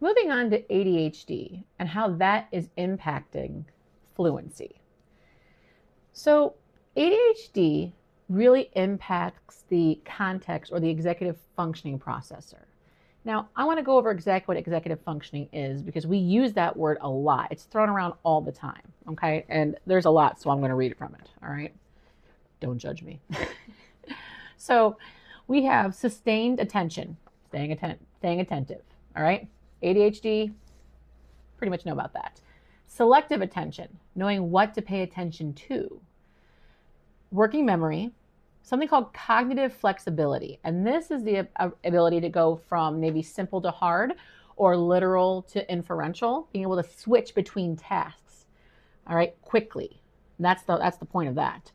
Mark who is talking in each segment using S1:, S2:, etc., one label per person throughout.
S1: Moving on to ADHD and how that is impacting fluency. So ADHD really impacts the context or the executive functioning processor. Now, I want to go over exactly what executive functioning is because we use that word a lot. It's thrown around all the time, okay? And there's a lot, so I'm going to read it from it, all right? Don't judge me. So we have sustained attention, staying attentive, all right? ADHD, pretty much know about that. Selective attention, knowing what to pay attention to. Working memory, something called cognitive flexibility. And this is the ability to go from maybe simple to hard or literal to inferential, being able to switch between tasks, all right, quickly. That's the point of that.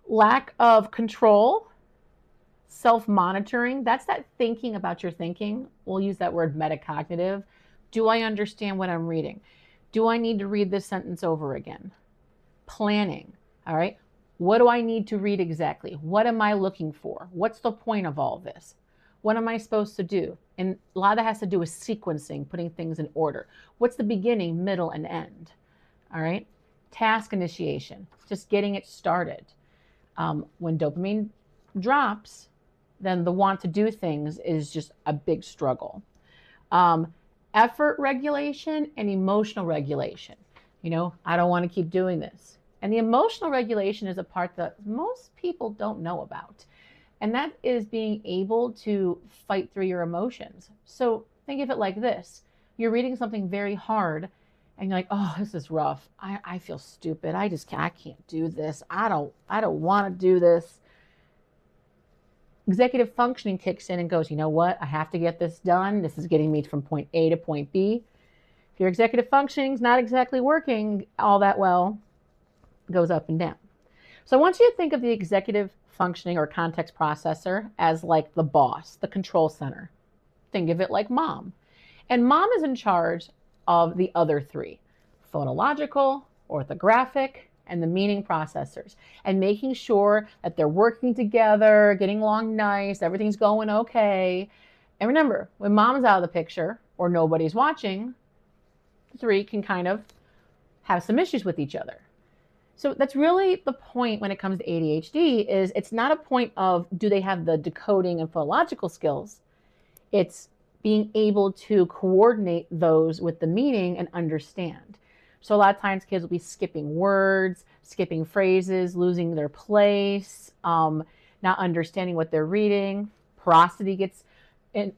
S1: Lack of control, self-monitoring, that's that thinking about your thinking. We'll use that word metacognitive. Do I understand what I'm reading? Do I need to read this sentence over again? Planning, all right? What do I need to read exactly? What am I looking for? What's the point of all this? What am I supposed to do? And a lot of that has to do with sequencing, putting things in order. What's the beginning, middle, and end? All right? Task initiation, just getting it started. When dopamine drops, then the want to do things is just a big struggle. Effort regulation and emotional regulation. You know, I don't want to keep doing this. And the emotional regulation is a part that most people don't know about. And that is being able to fight through your emotions. So think of it like this. You're reading something very hard and you're like, oh, this is rough. I feel stupid. I can't do this. I don't want to do this. Executive functioning kicks in and goes, you know what? I have to get this done. This is getting me from point A to point B. If your executive functioning is not exactly working all that well, it goes up and down. So I want you to think of the executive functioning or context processor as like the boss, the control center. Think of it like mom. And mom is in charge of the other three, phonological, orthographic, and the meaning processors, and making sure that they're working together, getting along nice, everything's going okay. And remember, when mom's out of the picture or nobody's watching, the three can kind of have some issues with each other. So that's really the point when it comes to ADHD is it's not a point of do they have the decoding and phonological skills. It's being able to coordinate those with the meaning and understand. So a lot of times kids will be skipping words, skipping phrases, losing their place, not understanding what they're reading. Prosody gets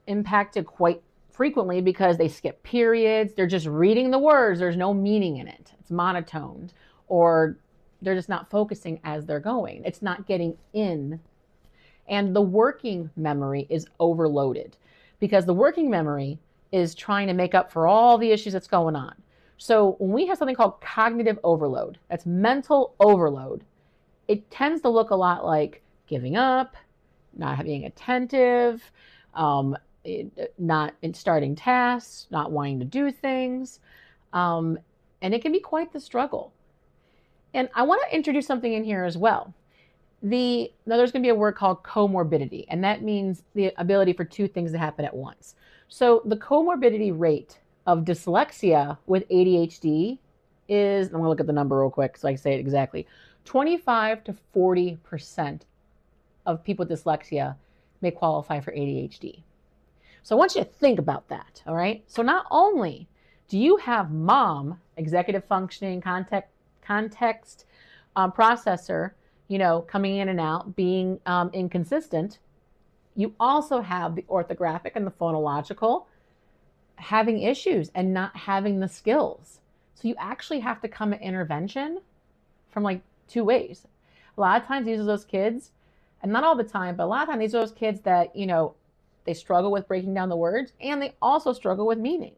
S1: impacted quite frequently because they skip periods. They're just reading the words. There's no meaning in it. It's monotoned, or they're just not focusing as they're going. It's not getting in. And the working memory is overloaded because the working memory is trying to make up for all the issues that's going on. So when we have something called cognitive overload, that's mental overload, it tends to look a lot like giving up, not being attentive, not starting tasks, not wanting to do things. And it can be quite the struggle. And I want to introduce something in here as well. Now there's going to be a word called comorbidity, and that means the ability for two things to happen at once. So the comorbidity rate of dyslexia with ADHD is, I'm going to look at the number real quick so I can say it exactly, 25 to 40% of people with dyslexia may qualify for ADHD. So I want you to think about that, all right? So not only do you have mom, executive functioning, context processor, you know, coming in and out, being inconsistent, you also have the orthographic and the phonological having issues and not having the skills. So you actually have to come at intervention from like two ways. A lot of times these are those kids, and not all the time, but a lot of times these are those kids that, you know, they struggle with breaking down the words and they also struggle with meaning.